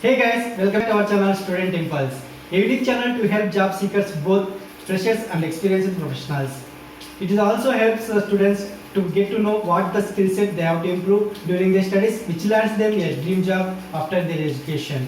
Hey guys, welcome to our channel Student Impulse, a unique channel to help job seekers, both freshers and experienced professionals. It also helps students to get to know what the skill set they have to improve during their studies, which lands them a dream job after their education.